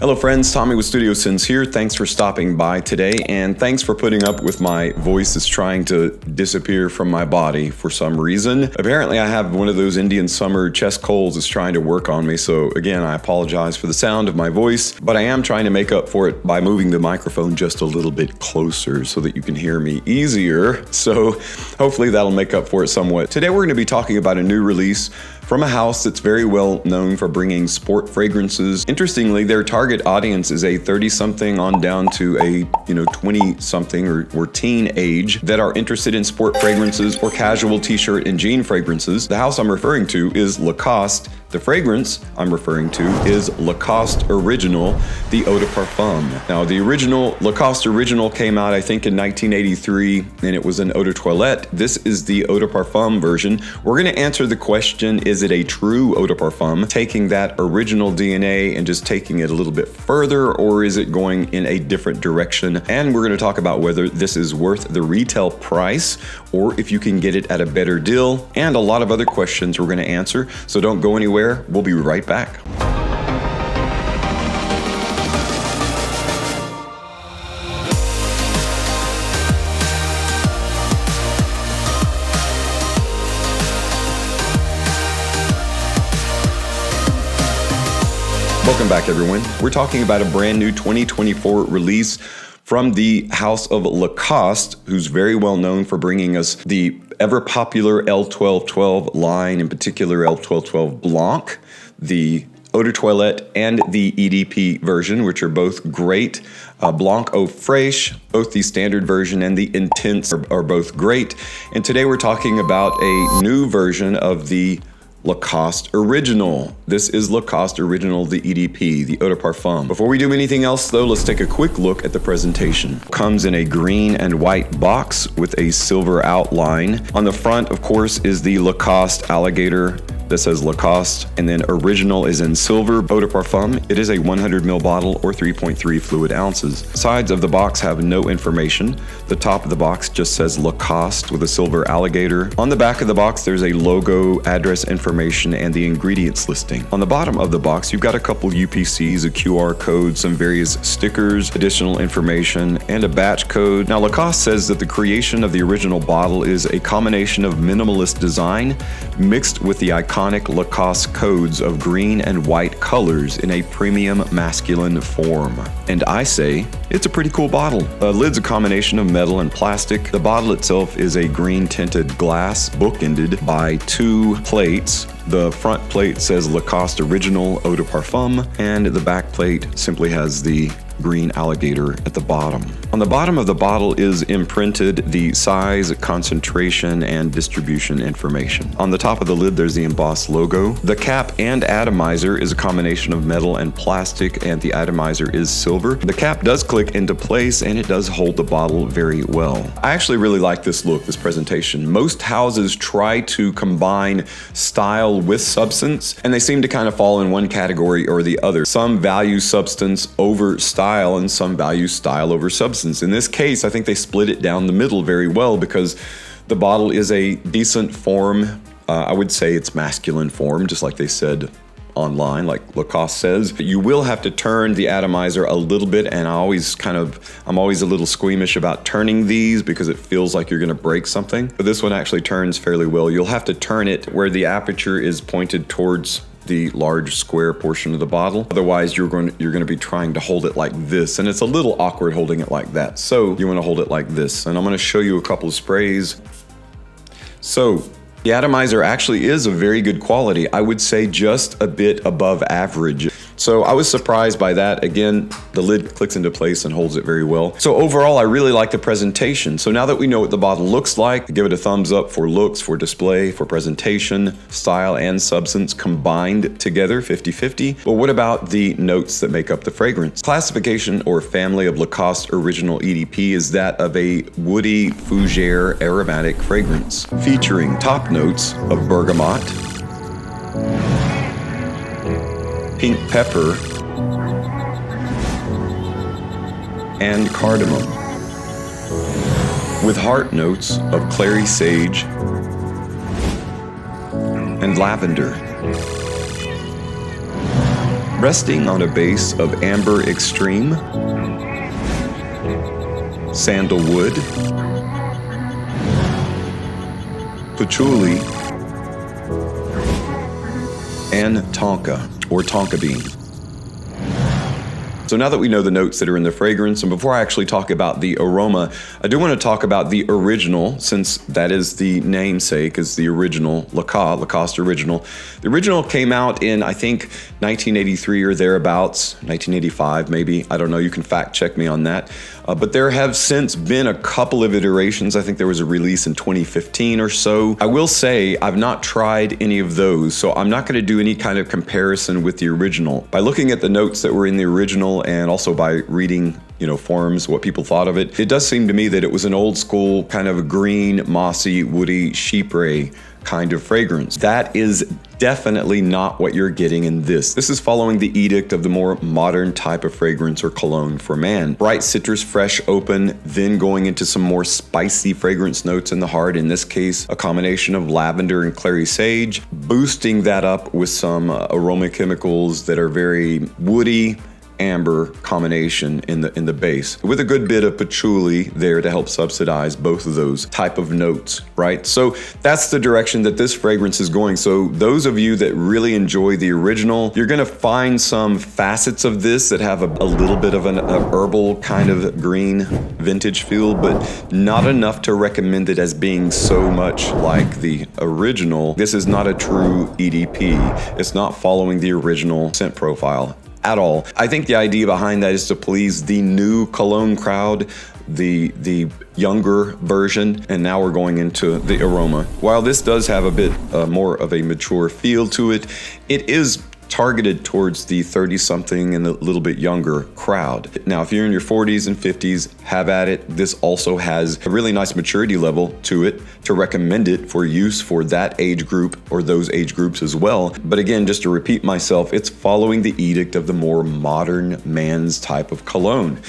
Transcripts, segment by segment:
Hello friends, Tommy with Studio Sins here. Thanks for stopping by today, and thanks for putting up with my voice is trying to disappear from my body for some reason. Apparently I have one of those Indian summer chest colds that's trying to work on me, so again I apologize for the sound of my voice, but I am trying to make up for it by moving the microphone just a little bit closer so that you can hear me easier. So hopefully that'll make up for it somewhat. Today we're going to be talking about a new release from a house that's very well known for bringing sport fragrances. Interestingly, their target audience is a 30-something on down to a 20-something or teen age that are interested in sport fragrances or casual t-shirt and jean fragrances. The house I'm referring to is Lacoste. The fragrance I'm referring to is Lacoste Original, the Eau de Parfum. Now, the original Lacoste Original came out, I think, in 1983, and it was an eau de toilette. This is the Eau de Parfum version. We're going to answer the question, is it a true Eau de Parfum, taking that original DNA and just taking it a little bit further, or is it going in a different direction? And we're going to talk about whether this is worth the retail price or if you can get it at a better deal, and a lot of other questions we're going to answer. So don't go anywhere. We'll be right back. Welcome back, everyone. We're talking about a brand new 2024 release from the house of Lacoste, who's very well known for bringing us the ever popular L1212 line, in particular L1212 Blanc, the Eau de Toilette, and the EDP version, which are both great. Blanc Eau Fraiche, both the standard version and the Intense are both great. And today we're talking about a new version of the Lacoste Original. This is Lacoste Original, the EDP, the Eau de Parfum. Before we do anything else though, let's take a quick look at the presentation. Comes in a green and white box with a silver outline. On the front, of course, is the Lacoste alligator that says Lacoste, and then Original is in silver. Eau de Parfum, it is a 100 ml bottle or 3.3 fluid ounces. Sides of the box have no information. The top of the box just says Lacoste with a silver alligator. On the back of the box, there's a logo, address information, and the ingredients listing. On the bottom of the box, you've got a couple UPCs, a QR code, some various stickers, additional information, and a batch code. Now, Lacoste says that the creation of the original bottle is a combination of minimalist design mixed with the iconic Lacoste codes of green and white colors in a premium masculine form. And I say, it's a pretty cool bottle. The lid's a combination of metal and plastic. The bottle itself is a green tinted glass bookended by two plates. The front plate says Lacoste Original Eau de Parfum, and the back plate simply has the green alligator at the bottom. On the bottom of the bottle is imprinted the size, concentration, and distribution information. On the top of the lid, there's the embossed logo. The cap and atomizer is a combination of metal and plastic, and the atomizer is silver. The cap does click into place, and it does hold the bottle very well. I actually really like this look, this presentation. Most houses try to combine style with substance, and they seem to kind of fall in one category or the other. Some value substance over style, and some value style over substance. In this case, I think they split it down the middle very well because the bottle is a decent form. I would say it's masculine form, just like they said online, like Lacoste says. But you will have to turn the atomizer a little bit, and I'm always a little squeamish about turning these because it feels like you're going to break something. But this one actually turns fairly well. You'll have to turn it where the aperture is pointed towards the large square portion of the bottle. Otherwise, you're going to be trying to hold it like this, and it's a little awkward holding it like that. So you want to hold it like this. And I'm going to show you a couple of sprays. So the atomizer actually is of very good quality. I would say just a bit above average. So I was surprised by that. Again, the lid clicks into place and holds it very well. So overall, I really like the presentation. So now that we know what the bottle looks like, give it a thumbs up for looks, for display, for presentation, style, and substance combined together, 50-50. But what about the notes that make up the fragrance? Classification or family of Lacoste Original EDP is that of a woody fougere aromatic fragrance, featuring top notes of bergamot, pink pepper, and cardamom, with heart notes of clary sage and lavender. resting on a base of amber extreme, sandalwood, patchouli, and tonka or tonka bean. So now that we know the notes that are in the fragrance, and before I actually talk about the aroma, I do want to talk about the original, since that is the namesake, is the original Lacoste original. The original came out in, I think, 1983 or thereabouts, 1985 maybe. I don't know, you can fact check me on that. But there have since been a couple of iterations. I think there was a release in 2015 or so. I will say I've not tried any of those, so I'm not going to do any kind of comparison with the original. By looking at the notes that were in the original and also by reading, forums, what people thought of it, it does seem to me that it was an old school kind of green, mossy, woody, chypre kind of fragrance. That is definitely not what you're getting in this. This is following the edict of the more modern type of fragrance or cologne for man. Bright citrus, fresh, open, then going into some more spicy fragrance notes in the heart. In this case, a combination of lavender and clary sage, boosting that up with some aroma chemicals that are very woody, amber combination in the base, with a good bit of patchouli there to help subsidize both of those type of notes, right? So that's the direction that this fragrance is going. So those of you that really enjoy the original, you're gonna find some facets of this that have a little bit of an herbal kind of green vintage feel, but not enough to recommend it as being so much like the original. This is not a true EDP. It's not following the original scent profile at all. I think the idea behind that is to please the new cologne crowd, the younger version, and now we're going into the aroma. While this does have a bit more of a mature feel to it, it is targeted towards the 30-something and a little bit younger crowd. Now, if you're in your 40s and 50s, have at it. This also has a really nice maturity level to it to recommend it for use for that age group or those age groups as well. But again, just to repeat myself, it's following the edict of the more modern man's type of cologne.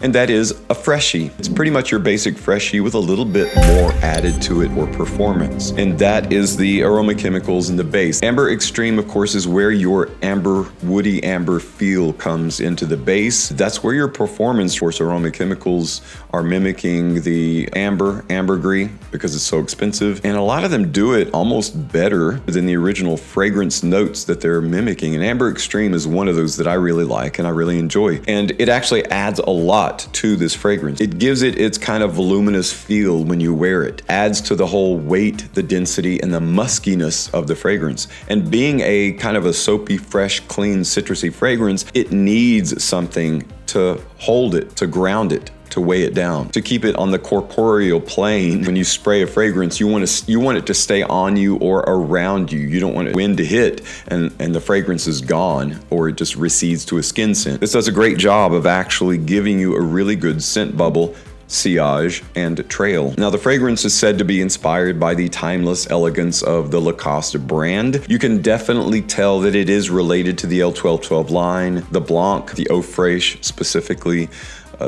And that is a freshie. It's pretty much your basic freshie with a little bit more added to it or performance. And that is the aroma chemicals in the base. Amber Extreme, of course, is where your amber, woody amber feel comes into the base. That's where your performance for aroma chemicals are mimicking the ambergris, because it's so expensive. And a lot of them do it almost better than the original fragrance notes that they're mimicking. And Amber Extreme is one of those that I really like and I really enjoy. And it actually adds a lot to this fragrance. It gives it its kind of voluminous feel when you wear it. Adds to the whole weight, the density, and the muskiness of the fragrance. And being a kind of a soapy, fresh, clean, citrusy fragrance, it needs something to hold it, to ground it, to weigh it down, to keep it on the corporeal plane. When you spray a fragrance, you want it to stay on you or around you. You don't want the wind to hit and the fragrance is gone, or it just recedes to a skin scent. This does a great job of actually giving you a really good scent bubble, sillage, and trail. Now, the fragrance is said to be inspired by the timeless elegance of the Lacoste brand. You can definitely tell that it is related to the L1212 line, the Blanc, the Eau Fraiche specifically.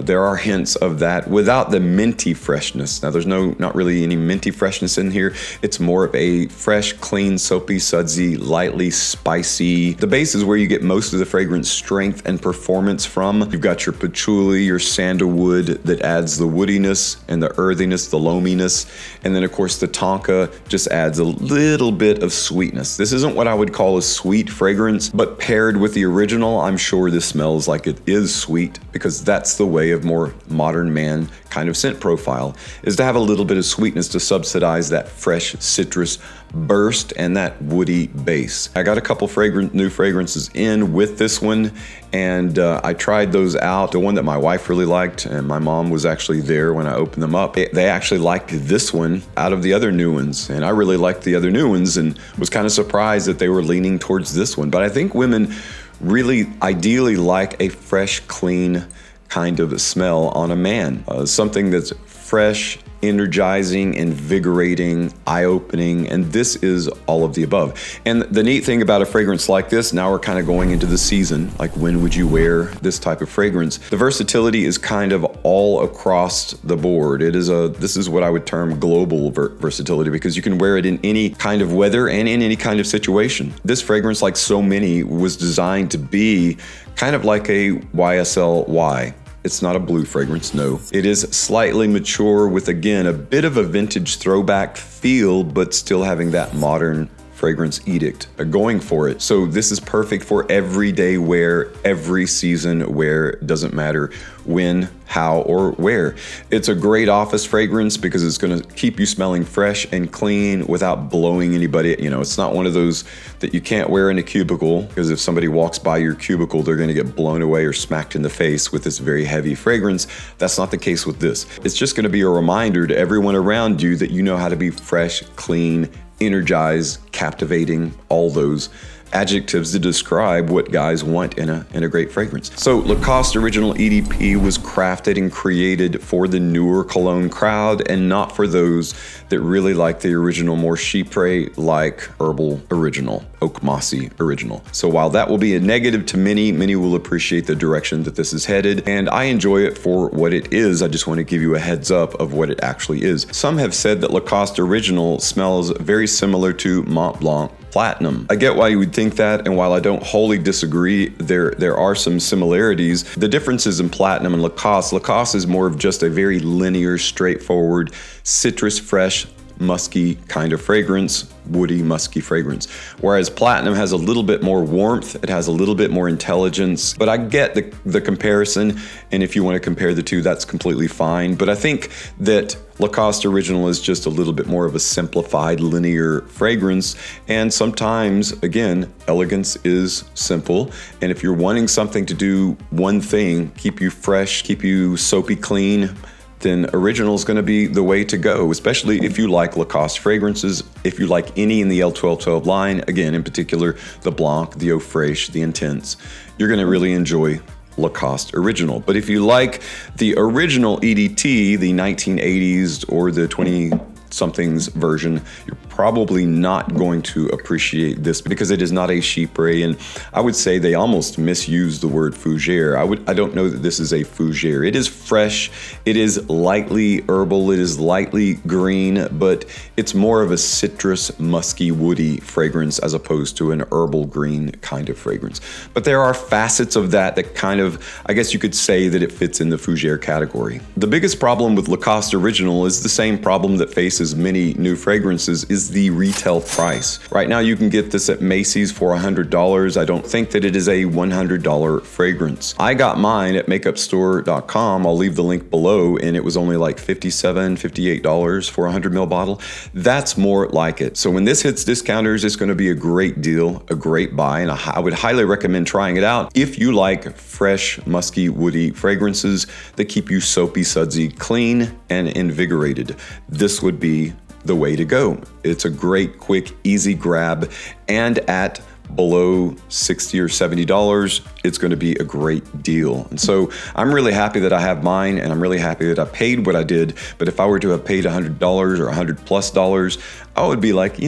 There are hints of that without the minty freshness. Now, there's not really any minty freshness in here. It's more of a fresh, clean, soapy, sudsy, lightly spicy. The base is where you get most of the fragrance strength and performance from. You've got your patchouli, your sandalwood that adds the woodiness and the earthiness, the loaminess. And then, of course, the tonka just adds a little bit of sweetness. This isn't what I would call a sweet fragrance, but paired with the original, I'm sure this smells like it is sweet, because that's the way of more modern man kind of scent profile, is to have a little bit of sweetness to subsidize that fresh citrus burst and that woody base. I got a couple new fragrances in with this one, and I tried those out. The one that my wife really liked, and my mom was actually there when I opened them up, they actually liked this one out of the other new ones, and I really liked the other new ones and was kind of surprised that they were leaning towards this one. But I think women really ideally like a fresh, clean kind of smell on a man. Something that's fresh, energizing, invigorating, eye-opening, and this is all of the above. And the neat thing about a fragrance like this, now we're kind of going into the season, like when would you wear this type of fragrance? The versatility is kind of all across the board. This is what I would term global versatility, because you can wear it in any kind of weather and in any kind of situation. This fragrance, like so many, was designed to be kind of like a YSL. It's not a blue fragrance, no. It is slightly mature with, again, a bit of a vintage throwback feel, but still having that modern fragrance edict going for it. So this is perfect for everyday wear, every season wear, doesn't matter when, how, or where. It's a great office fragrance because it's gonna keep you smelling fresh and clean without blowing anybody. You know, it's not one of those that you can't wear in a cubicle, because if somebody walks by your cubicle, they're gonna get blown away or smacked in the face with this very heavy fragrance. That's not the case with this. It's just gonna be a reminder to everyone around you that you know how to be fresh, clean, energized, captivating, all those adjectives to describe what guys want in a great fragrance. So Lacoste Original EDP was crafted and created for the newer cologne crowd and not for those that really like the original, more chypre like herbal original, oak mossy original. So while that will be a negative to many, many will appreciate the direction that this is headed, and I enjoy it for what it is. I just want to give you a heads up of what it actually is. Some have said that Lacoste Original smells very similar to Mont Blanc Platinum. I get why you would think that, and while I don't wholly disagree, there are some similarities. The differences in Platinum and Lacoste is more of just a very linear, straightforward, citrus, fresh, musky kind of fragrance, woody, musky fragrance. Whereas Platinum has a little bit more warmth, it has a little bit more intelligence, but I get the comparison, and if you want to compare the two, that's completely fine. But I think that Lacoste Original is just a little bit more of a simplified, linear fragrance, and sometimes, again, elegance is simple, and if you're wanting something to do one thing, keep you fresh, keep you soapy clean, then Original is going to be the way to go, especially if you like Lacoste fragrances, if you like any in the L1212 line, again, in particular, the Blanc, the Eau Fraiche, the Intense, you're going to really enjoy Lacoste Original. But if you like the original EDT, the 1980s or the 20-somethings version, you're probably not going to appreciate this because it is not a chypre, and I would say they almost misuse the word fougere. I don't know that this is a fougere. It is fresh, it is lightly herbal, it is lightly green, but it's more of a citrus, musky, woody fragrance as opposed to an herbal green kind of fragrance. But there are facets of that kind of, I guess you could say that it fits in the fougere category. The biggest problem with Lacoste Original is the same problem that faces many new fragrances, is the retail price. Right now you can get this at Macy's for $100. I don't think that it is a $100 fragrance. I got mine at makeupstore.com. I'll leave the link below, and it was only like $57, $58 for a 100 ml bottle. That's more like it. So when this hits discounters, it's going to be a great deal, a great buy, and I would highly recommend trying it out if you like fresh, musky, woody fragrances that keep you soapy, sudsy, clean, and invigorated. This would be the way to go. It's a great, quick, easy grab, and at below $60 or $70, it's going to be a great deal. And so I'm really happy that I have mine, and I'm really happy that I paid what I did. But if I were to have paid $100 or $100+, I would be like,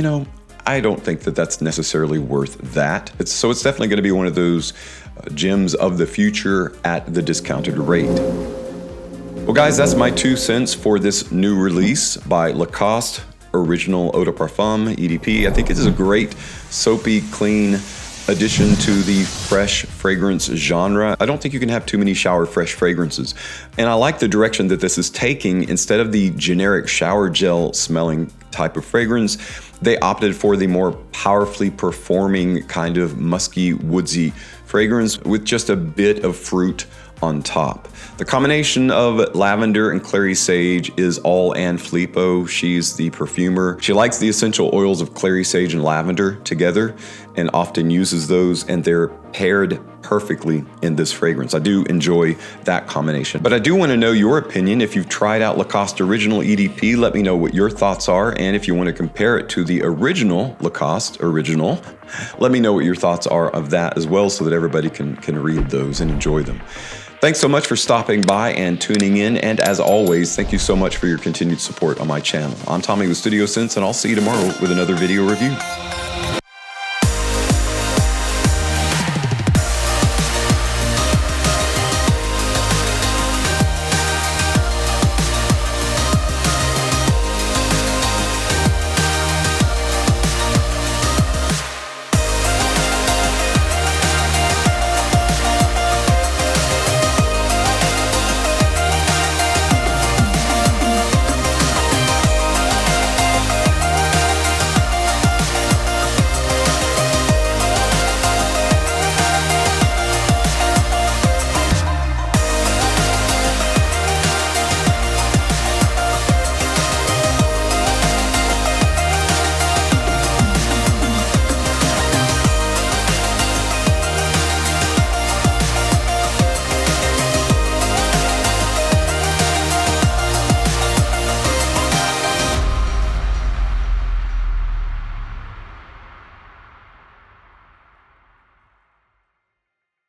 I don't think that that's necessarily worth that. So it's definitely going to be one of those gems of the future at the discounted rate. Well, guys, that's my 2 cents for this new release by Lacoste Original Eau de Parfum EDP. I think it is a great soapy, clean addition to the fresh fragrance genre. I don't think you can have too many shower fresh fragrances. And I like the direction that this is taking. Instead of the generic shower gel smelling type of fragrance, they opted for the more powerfully performing kind of musky, woodsy fragrance with just a bit of fruit on top. The combination of lavender and clary sage is all Anne Filippo. She's the perfumer. She likes the essential oils of clary sage and lavender together and often uses those, and they're paired perfectly in this fragrance. I do enjoy that combination. But I do want to know your opinion. If you've tried out Lacoste Original EDP, let me know what your thoughts are. And if you want to compare it to the original Lacoste Original, let me know what your thoughts are of that as well, so that everybody can read those and enjoy them. Thanks so much for stopping by and tuning in. And as always, thank you so much for your continued support on my channel. I'm Tommy with Studio Sense, and I'll see you tomorrow with another video review.